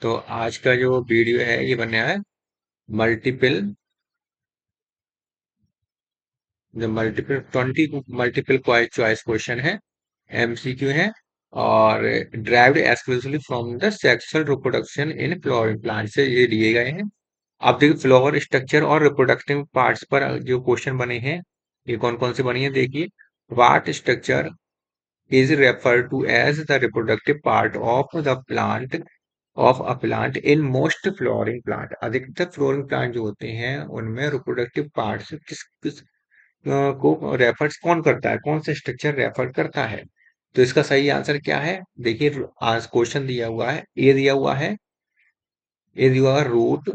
तो आज का जो वीडियो है ये बनने है मल्टीपल जो मल्टीपल 20 मल्टीपल चॉइस क्वेश्चन है, एमसीक्यू है और derived exclusively from the sexual reproduction in flowering plant से ये लिए गए हैं। अब देखिए फ्लावर स्ट्रक्चर और रिप्रोडक्टिव पार्ट्स पर जो क्वेश्चन बने हैं ये कौन कौन से बने हैं देखिए। What structure is referred to as the reproductive part of the plant of a plant in most flowering plant. अधिकतर फ्लोरिंग प्लांट जो होते हैं उनमें रिप्रोडक्टिव पार्ट्स किस किस को रेफर कौन करता है, कौन सा स्ट्रक्चर रेफर करता है। तो इसका सही आंसर क्या है देखिए। आज क्वेश्चन दिया हुआ है, ए दिया हुआ है, ए दिया हुआ root,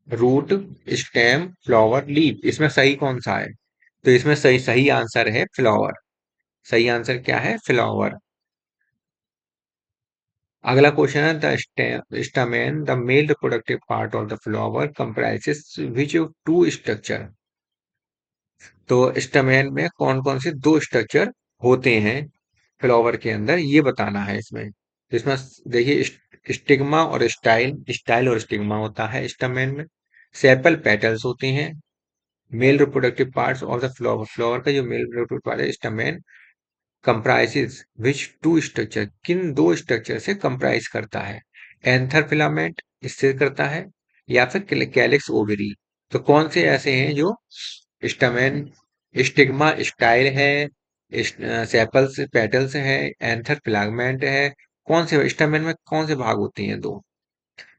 root, stem, flower, leaf. इसमें सही कौन सा है? तो इसमें सही सही आंसर है फ्लावर। सही आंसर क्या है? फ्लावर। अगला क्वेश्चन है the stamen the male reproductive part of the flower comprises which two structure. तो स्टैमेन में कौन कौन से दो स्ट्रक्चर होते हैं फ्लावर के अंदर, ये बताना है इसमें। तो इसमें देखिए स्टिग्मा और स्टाइल, स्टाइल और स्टिग्मा होता है स्टैमेन में। सेपल पेटल्स होते हैं। Male reproductive parts of the flower, flower का जो मेल रिप्रोडक्टिव पार्ट है stamen comprises which two structure, किन दो स्ट्रक्चर से कंप्राइज करता है? एंथर फिलामेंट इससे करता है या फिर कैलिक्स ओवरी। तो कौन से ऐसे हैं जो स्टमेन, स्टिग्मा, स्टाइल है, सेपल्स पेटल्स है, एंथर फिलामेंट है, कौन से स्टमेन में कौन से भाग होते हैं? दो।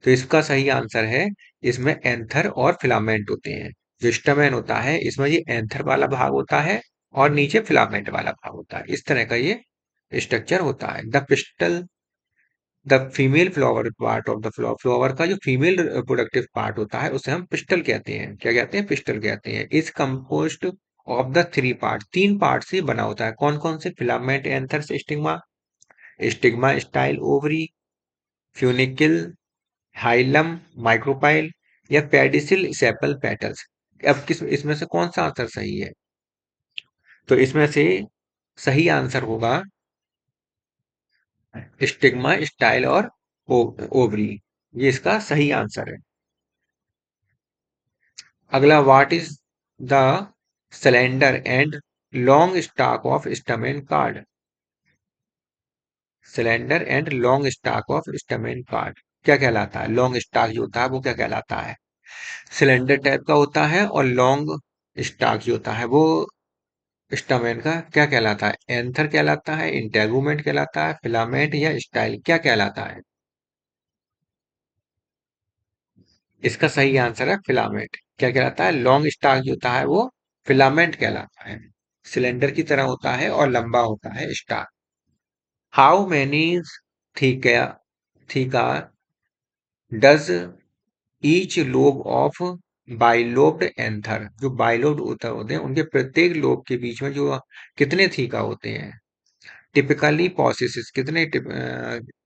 तो इसका सही आंसर है इसमें एंथर और फिलामेंट होते हैं। जो स्टमेन होता है इसमें ये एंथर वाला भाग होता है और नीचे फिलामेंट वाला भाग होता है। इस तरह का ये स्ट्रक्चर होता है। The pistol the female flower part of the flower, flower का जो फीमेल प्रोडक्टिव पार्ट होता है उसे हम पिस्टल कहते हैं। क्या कहते हैं? पिस्टल कहते हैं। Is composed of the three part, तीन पार्ट से बना होता है। कौन कौन से? Filament, anther, stigma. Stigma, style, ovary, funicle, hilum, micropyle या पेडिसिल, सेपल, पेटल्स। अब किस इसमें से कौन सा आंसर सही है? तो इसमें से सही आंसर होगा स्टिग्मा, स्टाइल और ओवरी। ये इसका सही आंसर है। अगला what is the cylinder and long stalk of stamen called. Cylinder and long stalk of stamen called क्या कहलाता है? लॉन्ग स्टाक जो होता है वो क्या कहलाता है? सिलेंडर टाइप का होता है और लॉन्ग स्टाक जो होता है वो स्टमेन का क्या कहलाता है? एंथर कहलाता है, इंटेगुमेंट कहलाता है, फिलामेंट या स्टाइल क्या कहलाता है? इसका सही आंसर है फिलामेंट। क्या कहलाता है? लॉन्ग स्टाक जो होता है वो फिलामेंट कहलाता है। सिलेंडर की तरह होता है और लंबा होता है stock. How many theca theca does each lobe of bilobed anther, जो बाइलोब्ड होते हैं उनके प्रत्येक लोब के बीच में जो कितने थीका होते हैं? टिपिकली पॉसेसिस कितने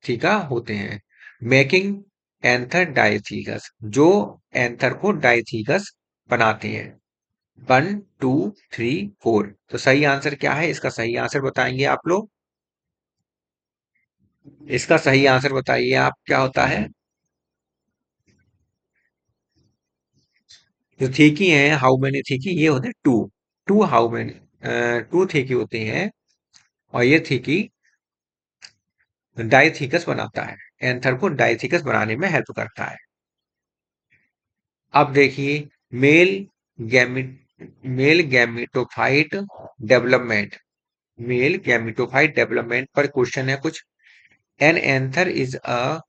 थीका होते हैं? मेकिंग एंथर डाइथीकस, जो एंथर को डाइथीकस बनाते हैं। 1 2 3 4। तो सही आंसर क्या है? इसका सही आंसर बताएंगे आप लोग। इसका सही आंसर बताइए आप, क्या होता है? जो थीकी है, हाउ मेनी थीकी, ये होते हैं two. Two how many, two thecae होती हैं और ये थीकी डाइथीकस बनाता है, एंथर को डाइथीकस बनाने में हेल्प करता है। अब देखिए मेल गैमी male gametophyte development, male gametophyte development पर क्वेश्चन है कुछ। An anther is a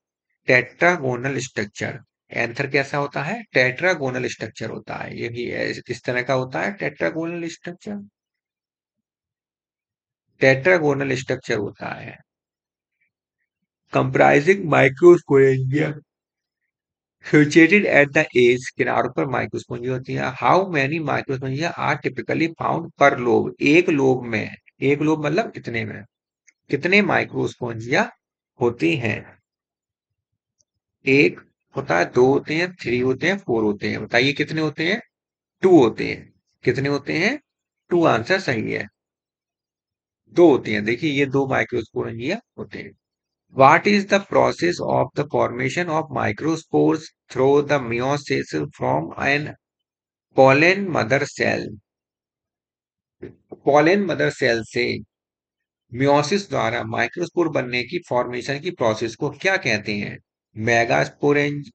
tetragonal structure. Anther कैसा होता है? टेट्रागोनल स्ट्रक्चर होता है। ये भी इस तरह का होता है टेट्रागोनल स्ट्रक्चर। टेट्रागोनल स्ट्रक्चर होता है comprising microsporangia situated at the edge, किनारों पर माइक्रोस्पोंजिया होती है। How many microsporangia are typically found per lobe, एक लोब में, एक लोब मतलब कितने में, कितने माइक्रोस्पोंजिया होती हैं? एक होता है, दो होते हैं, थ्री होते हैं, फोर होते हैं। बताइए कितने होते हैं? टू होते हैं। कितने होते हैं? टू आंसर सही है। दो होती हैं। देखिए ये दो माइक्रोस्पोरेंजिया होते हैं। What is the process of the formation of microspores through the meiosis from an pollen mother cell? pollen mother cell से meiosis द्वारा माइक्रोस्पोर बनने की फॉर्मेशन की प्रोसेस को क्या कहते हैं? मेगास्पोरेंज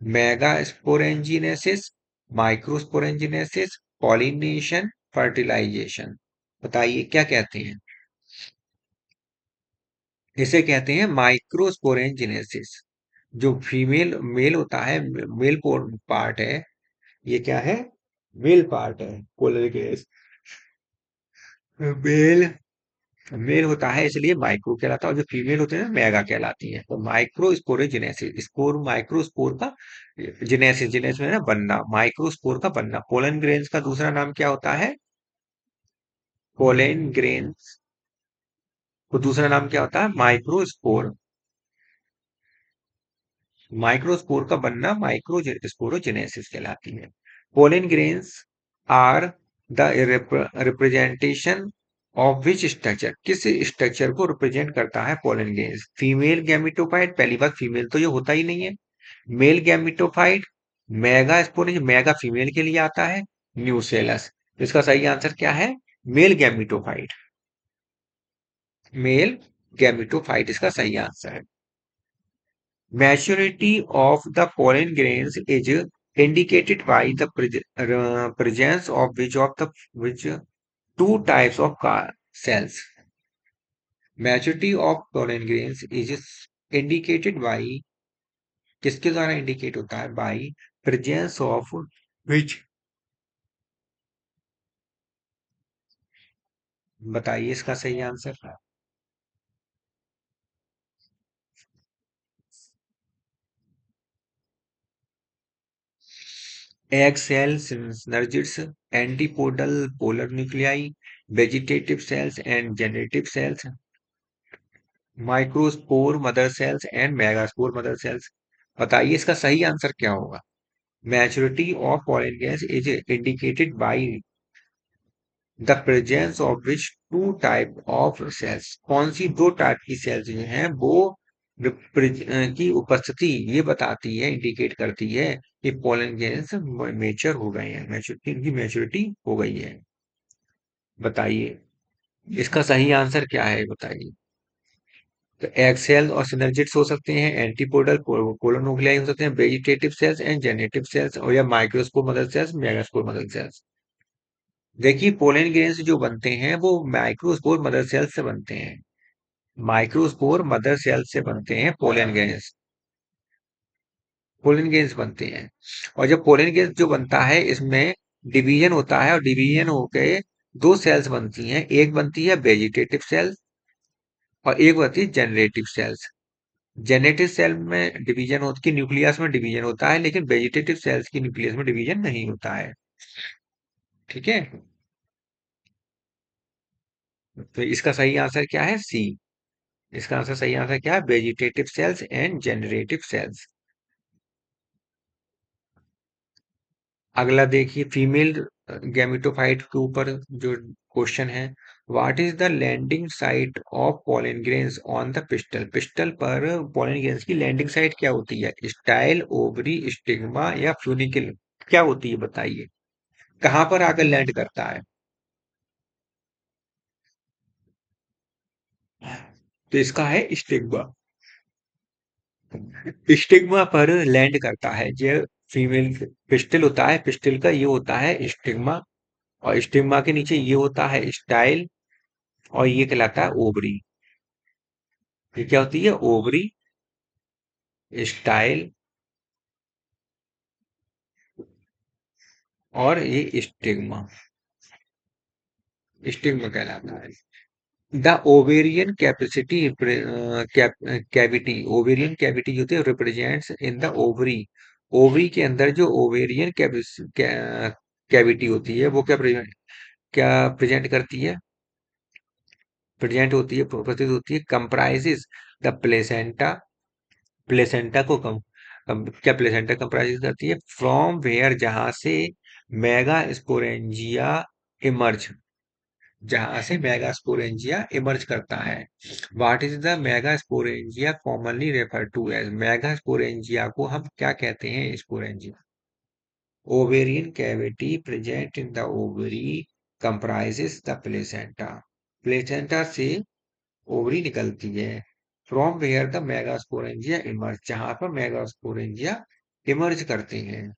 मेगास्पोरेंजिनेसिस, माइक्रोस्पोरेंजिनेसिस, पॉलिनेशन, फर्टिलाइजेशन। बताइए क्या कहते हैं? इसे कहते हैं माइक्रोस्पोरेंजिनेसिस। जो फीमेल मेल होता है, मेल पार्ट है, ये क्या है? मेल पार्ट है। पोलर मेल मेल होता है इसलिए माइक्रो कहलाता है, और जो फीमेल होते हैं ना मेगा कहलाती है। तो माइक्रोस्पोरेजिनेसिस, स्पोर माइक्रोस्पोर का जिनेसिस, जिनेसिस में ना बनना, माइक्रोस्पोर का बनना। पोलन ग्रेन्स का दूसरा नाम क्या होता है? पोलन ग्रेन्स को दूसरा नाम क्या होता है? माइक्रोस्पोर। माइक्रोस्पोर का बनना माइक्रोस्पोरोजेनेसिस कहलाती है। Pollen grains are the representation of which structure, किस स्ट्रक्चर को रिप्रेजेंट करता है पोलन ग्रेन्स? फीमेल गैमिटोफाइट, पहली बात फीमेल तो ये होता ही नहीं है। Male gametophyte, mega sporange, mega female के लिए आता है, न्यूसेलस। इसका सही आंसर क्या है? Male gametophyte. मेल गैमिटोफाइट इसका सही आंसर है। Maturity of the pollen grains is indicated by the presence of which two types of cells. Maturity of pollen grains is indicated by, किसके द्वारा इंडिकेट होता है? by presence of which, बताइए इसका सही answer. Egg cell synergids, antipodal polar nuclei, vegetative cells and generative cells, microspore mother cells and megaspore mother cells. बताइए इसका सही आंसर क्या होगा? Maturity of pollen grains is indicated by the presence of which two type of cells, कौन सी दो type की sales जो हैं वो की उपस्थिति ये बताती है, इंडिकेट करती है कि पॉलन गैस मेच्योर हो गए हैं, मैच्योरिटी, इनकी मैच्योरिटी हो गई है। बताइए इसका सही आंसर क्या है, बताइए। तो एक्सेल और सिनर्जिड्स हो सकते हैं, एंटीपोडल पोलोनुक्लियाई हो सकते हैं, vegetative cells and generative cells, और या microspore mother cells, megaspore mother cells. देखिए पोलन ग्रेन्स जो बनते हैं वो माइक्रोस्पोर मदर सेल्स से बनते हैं। माइक्रोस्पोर मदर सेल्स से बनते हैं पोलन ग्रेन्स। पोलन ग्रेन्स बनते हैं। और जब पोलन ग्रेन्स जो बनता है इसमें डिवीजन होता है, और डिवीजन होके दो सेल्स बनती हैं, एक बनती है वेजिटेटिव सेल्स और एक बनती है जनरेटिव सेल्स। जेनेटिव सेल में डिवीजन होती की न्यूक्लियस में डिवीजन होता है, लेकिन वेजिटेटिव सेल्स की न्यूक्लियस में डिवीजन नहीं होता है। ठीक है। तो इसका सही आंसर क्या है? सी। इसका आंसर सही आंसर क्या है? Vegetative cells and generative cells. अगला देखिए फीमेल गैमेटोफाइट के ऊपर जो क्वेश्चन है। What is the landing site of pollen grains on the pistil? Pistil पर पोलन ग्रेन्स की लैंडिंग साइट क्या होती है? स्टाइल, ओवरी, स्टिग्मा या फ्यूनिकल? क्या होती है बताइए, कहां पर आकर लैंड करता है? तो इसका है स्टिग्मा। स्टिग्मा पर लैंड करता है जो फीमेल पिस्टल होता है, पिस्टल का ये होता है स्टिग्मा, और स्टिग्मा के नीचे ये होता है स्टाइल, और ये कहलाता है ओवरी। ये क्या होती है? ओवरी, स्टाइल और ये स्टिग्मा, स्टिग्मा कहलाता है। The ovarian capacity cavity, ovarian cavity जो होती है represents in the ovary. Ovary के अंदर जो ओवेरियन कैविटी होती है वो क्या प्रेजेंट करती है? प्रेजेंट होती है, उपस्थित होती है, कंप्राइजेस द प्लेसेंटा। प्लेसेंटा को क्या प्लेसेंटा कंप्राइज करती है? फ्रॉम वेयर, जहां से मेगा स्पोरेंजिया इमर्ज, जहां से मेगास्पोरेंजिया इमर्ज करता है। What is the megasporangia commonly refer to as? Megasporangia को हम क्या कहते हैं? Sporangia. Ovarian cavity present in the ovary comprises the placenta. Placenta से ओवरी निकलती है। From where the megasporangia emerge, जहां पर मेगास्पोरेंजिया इमर्ज करते हैं।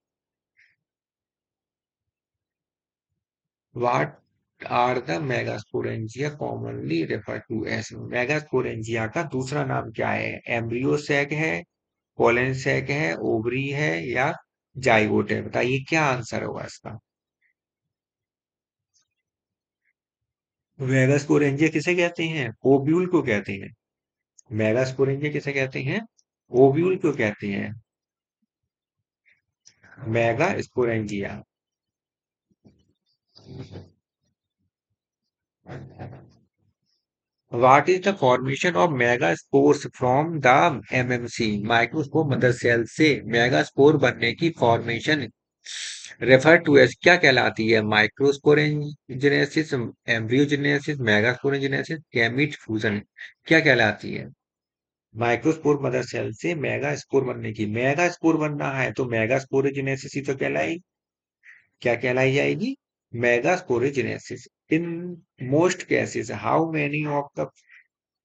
What are the megasporangia commonly refer to as? Megasporangia का दूसरा नाम क्या है? एम्ब्रियो सैक है, पोलन सैक है, ओवरी है, या जाइगोट है? बताइए क्या आंसर होगा इसका। मेगास्पोरेंजिया किसे कहते हैं? ओव्यूल को कहते हैं। मेगास्पोरेंजिया किसे कहते हैं? ओव्यूल को कहते हैं। Megasporangia. What is the formation of megaspores from the MMC? Microscope mother cell से मेगास्पोर बनने की फॉर्मेशन रेफर टू एज क्या कहलाती है? Microsporangenesis, embryogenesis, megasporangenesis, gamete fusion, क्या कहलाती है? माइक्रोस्पोर मदर सेल से मेगास्पोर बनने की, मेगास्पोर बनना है तो मेगास्पोरेजिनेसिस ही तो कहलाई, क्या कहलाई जाएगी? Megasporogenesis. In most cases how many of the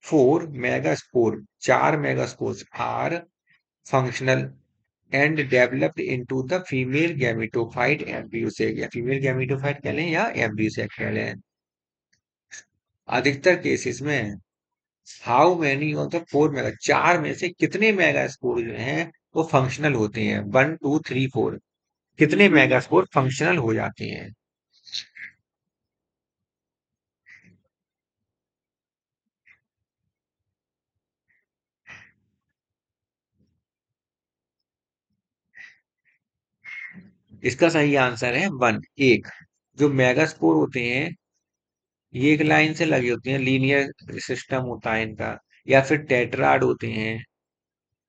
four megaspore, चार megaspores are functional and developed into the female gametophyte embryo से, या फीमेल गैमेटोफाइट कह लें या एम्ब्रियो से कह लें। अधिकतर केसेस में how many of the four mega, चार में से कितने मेगास्पोर जो हैं वो फंक्शनल होते हैं? 1 2 3 4, कितने मेगास्पोर फंक्शनल हो जाते हैं? इसका सही आंसर है वन, एक। जो मेगास्पोर होते हैं ये एक लाइन से लगे होते हैं, लीनियर सिस्टम होता है इनका, या फिर टेट्राड होते हैं,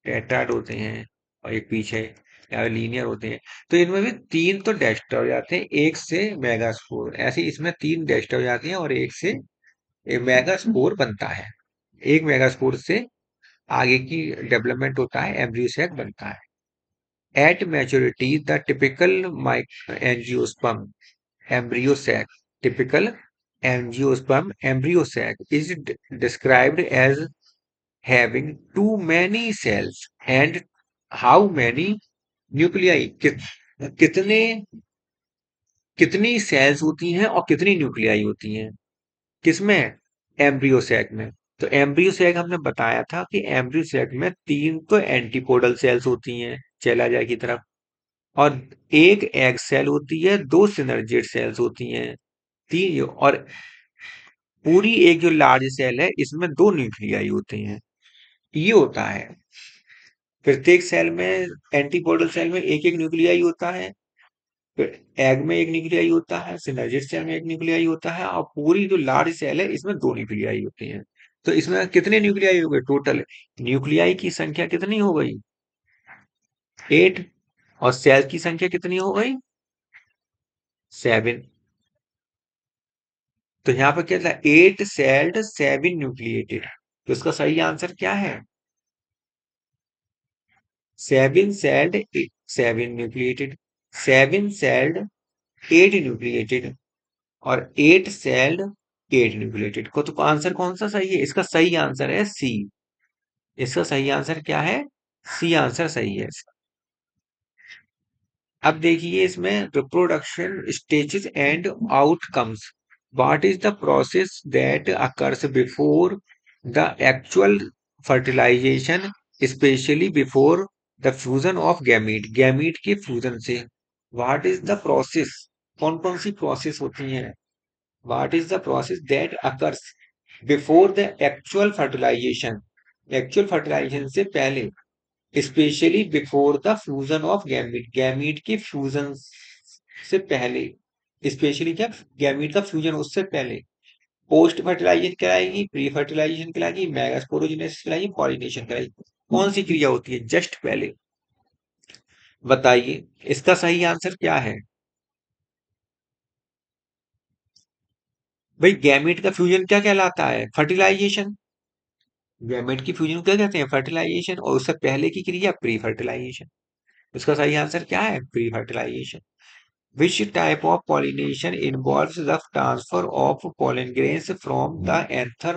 टेट्राड होते हैं, और एक पीछे, या लीनियर होते हैं। तो इनमें भी तीन तो डेस्टर हो जाते हैं, एक से मेगास्पोर, ऐसे इसमें तीन डेस्टर हो जाती हैं और एक से मेगास्पोर बनता है। एक मेगास्पोर से आगे की डेवलपमेंट होता है, एम्ब्रियोसेक बनता है। At maturity the typical angiosperm embryossac, typical angiosperm embryossac is described as having too many cells and how many nuclei, कितने कितनी सेल्स होती हैं और कितनी न्यूक्लियाई होती हैं? किसमें? एम्ब्रियोसैक में। तो एम्ब्रियोसैक हमने बताया था कि एम्ब्रियोसैक में तीन तो एंटीपोडल सेल्स होती हैं चला जाए की तरफ, और एक एग सेल होती है, दो सिनर्जिड सेल्स होती हैं, तीन, और पूरी एक जो लार्ज सेल है इसमें दो न्यूक्लियाई होते हैं। ये होता है प्रत्येक सेल में, एंटीपोडल सेल में एक एक न्यूक्लियाई होता है, फिर एग में एक न्यूक्लियाई होता है, सिनर्जिड सेल में एक न्यूक्लियाई होता है, और पूरी जो लार्ज सेल है इसमें दो न्यूक्लियाई होती हैं। तो इसमें कितने न्यूक्लियाई हो गए टोटल? न्यूक्लियाई की संख्या कितनी हो गई? 8। और सेल की संख्या कितनी हो गई? 7। तो यहाँ पर क्या था? 8 सेल्ड 7 न्यूक्लिएटेड। तो इसका सही आंसर क्या है? 7 celled 7 nucleated, 7 celled 8 nucleated, और 8 celled 8 nucleated। को तो आंसर कौन सा सही है? इसका सही आंसर है सी। इसका सही आंसर क्या है? सी आंसर सही है इसका। अब देखिए इसमें reproduction stages and outcomes. What is the process that occurs before the actual fertilization, specially before the fusion of gamete, gamete के फ्यूजन से? व्हाट इज द प्रोसेस, कौन कौन सी प्रोसेस होती हैं? What is the process that occurs before the actual fertilization, actual fertilization से पहले, specially before the fusion of gamete, gamete के फ्यूजन से पहले, स्पेशली क्या, गैमीट का फ्यूजन उससे पहले। पोस्ट फर्टिलाइजेशन कराएगी, प्री फर्टिलाइजेशन कराएगी, मेगास्पोरोजेनेसिस कराएगी, पॉलिनेशन कराएगी? कौन सी क्रिया होती है जस्ट पहले? बताइए इसका सही आंसर क्या है? भाई गैमेट का फ्यूजन क्या कहलाता है? फर्टिलाइजेशन। गैमेट की फ्यूजन क्या कहते हैं? फर्टिलाइजेशन। और उससे पहले की क्रिया प्री फर्टिलाइजेशन। इसका सही आंसर क्या है? Pre fertilization. Which type of pollination involves the transfer of pollen grains from the anther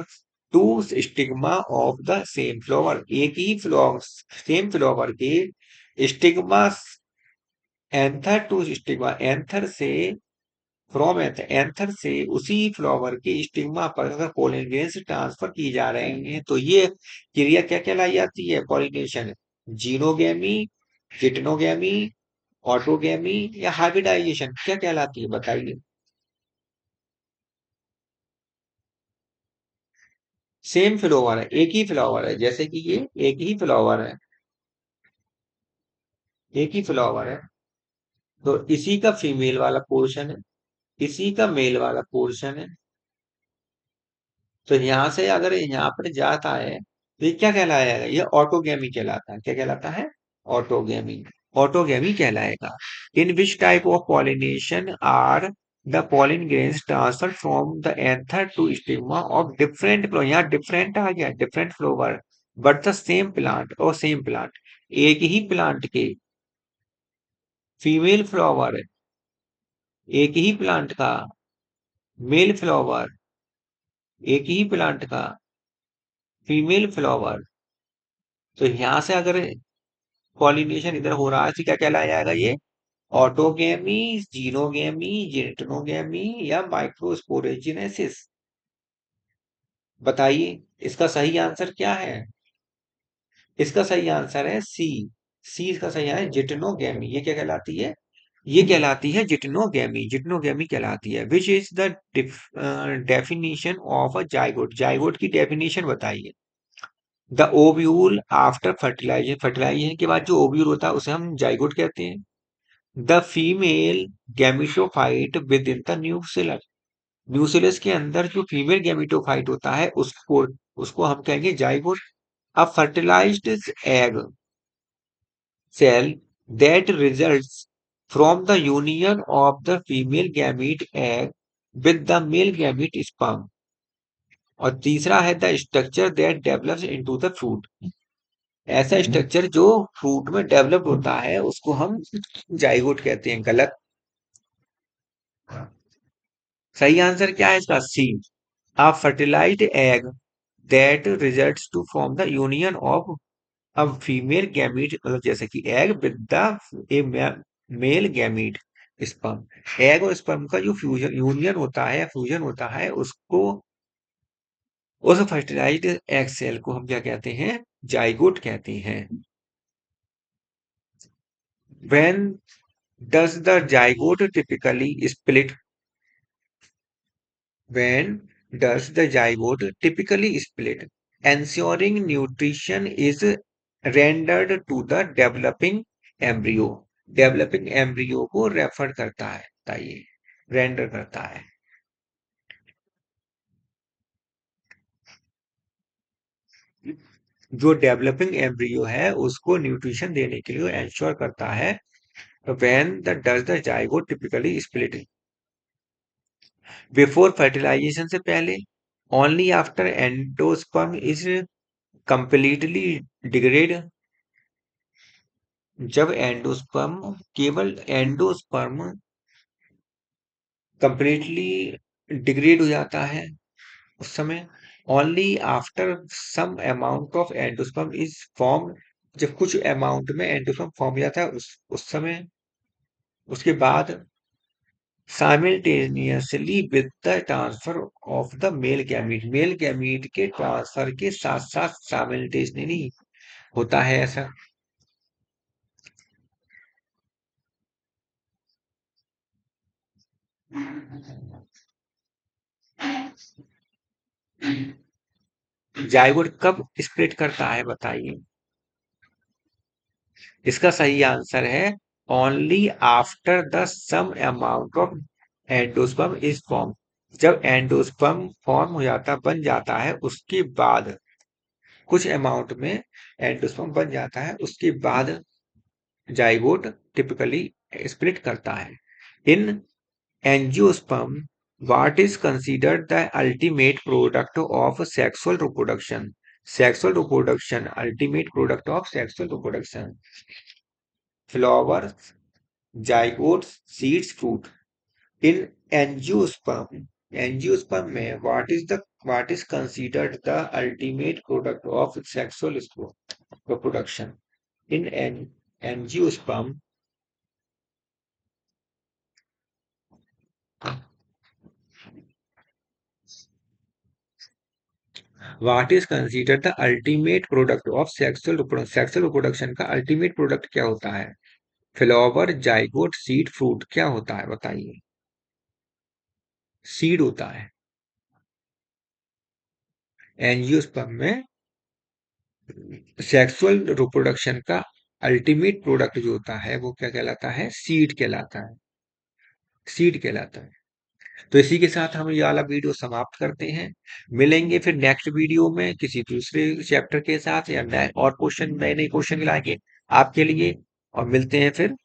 to stigma of the same flower? एक ही फ्लावर, सेम फ्लावर के stigma, anther to stigma, anther से, from anther, anther से उसी flower के stigma पर अगर pollen grains transfer की जा रहे हैं तो ये क्रिया क्या कहलाई जाती है? पॉलिनेशन। जीनोगेमी, जिटनोगेमी, ऑटोगेमी या हाइब्रिडाइजेशन क्या कहलाती है? बताइए। सेम फ्लावर है, एक ही फ्लावर है, जैसे कि ये एक ही फ्लावर है, एक ही फ्लावर है। तो इसी का फीमेल वाला पोर्शन है, इसी का मेल वाला पोर्शन है। तो यहां से अगर यहाँ पर जाता है तो ये क्या कहलाएगा? ये ऑटोगेमी कहलाता है। क्या कहलाता है? ऑटोगेमी। ऑटोगेमी कहलाएगा। In which type of pollination are the pollen grains transfer from the anther to stigma of different flow, यहाँ डिफरेंट आ गया, different flower but the same plant, और सेम प्लांट, एक ही प्लांट के फीमेल फ्लावर, एक ही प्लांट का मेल फ्लावर, एक ही प्लांट का फीमेल फ्लावर। तो यहां से अगर पॉलिनेशन इधर हो रहा है तो क्या कहलाया जाएगा ये? ऑटोगेमी, जीनोगेमी, जिटनोगेमी या माइक्रोस्पोरेजिनेसिस? बताइए इसका सही आंसर क्या है? इसका सही आंसर है सी। सी इसका सही है, जिटनोगेमी। ये क्या कहलाती है? ये कहलाती है जिटनोगेमी, जिटनोगेमी कहलाती है। Which is the definition of a zygote? Zygote की डेफिनेशन बताइए। The ovule after fertilization, fertilization के बाद जो ओव्यूल होता है उसे हम जाइगोट कहते हैं। The female gametophyte with in the nucleus, nucleus के अंदर जो फीमेल गैमिटोफाइट होता है उसको उसको हम कहेंगे zygote. A fertilized egg cell that results from the union of the female gamete egg with the male gamete sperm। और तीसरा है the structure that develops into the fruit, ऐसा स्ट्रक्चर जो फ्रूट में डेवलप होता है उसको हम जाइगोट कहते हैं। गलत। सही आंसर क्या है इसका? C. A fertilized egg that results to form the union of a female gamete, मतलब जैसे कि egg with the a male gamete sperm. Egg और स्पर्म का जो फ्यूजन यूनियन होता है, फ्यूजन होता है, उसको, उस फर्टिलाइज्ड एग सेल को हम क्या कहते हैं? जाइगोट कहते हैं। When does the zygote typically split? When does the zygote typically split? Ensuring nutrition is rendered to the developing embryo। Developing embryo को रेफर करता है, बताइए, रेंडर करता है। जो डेवलपिंग एम्ब्रियो है उसको न्यूट्रिशन देने के लिए एंश्योर करता है। When the does the zygote typically split? Before fertilization से पहले, only after endosperm is completely degrade, जब एंडोस्पर्म, केवल एंडोस्पर्म कंप्लीटली डिग्रेड हो जाता है उस समय। Only after some amount of endosperm is form, जब कुछ अमाउंट में एंडोस्पर्म फॉर्म हो जाता है उस समय। उसके बाद simultaneously with the transfer of the male gamete, male gamete के ट्रांसफर के साथ साथ साइमल्टेनियसली होता है ऐसा। जाइगोट कब स्प्लिट करता है? बताइए। इसका सही आंसर है only after the some amount of endosperm is form, जब एंडोस्पर्म फॉर्म हो जाता, बन जाता है, उसके बाद, कुछ अमाउंट में एंडोस्पर्म बन जाता है उसके बाद जाइगोट टिपिकली स्प्लिट करता है। इन angiosperm What is considered the ultimate product of sexual reproduction? Sexual reproduction, ultimate product of sexual reproduction. Flowers, zygotes, seeds, fruit. In angiosperm, angiosperm में what is considered the ultimate product of sexual reproduction? In an angiosperm, what is considered the ultimate product of sexual reproduction? Sexual reproduction का ultimate product क्या होता है? Flower, zygote, seed, fruit क्या होता है बताइए? Seed होता है। एंजियोस्पर्म में सेक्सुअल रिप्रोडक्शन का अल्टीमेट प्रोडक्ट जो होता है वो क्या कहलाता है? सीड कहलाता है। सीड कहलाता है। तो इसी के साथ हम ये वाला वीडियो समाप्त करते हैं। मिलेंगे फिर नेक्स्ट वीडियो में किसी दूसरे चैप्टर के साथ या नए और क्वेश्चन, नए नए क्वेश्चन लाएंगे आपके लिए। और मिलते हैं फिर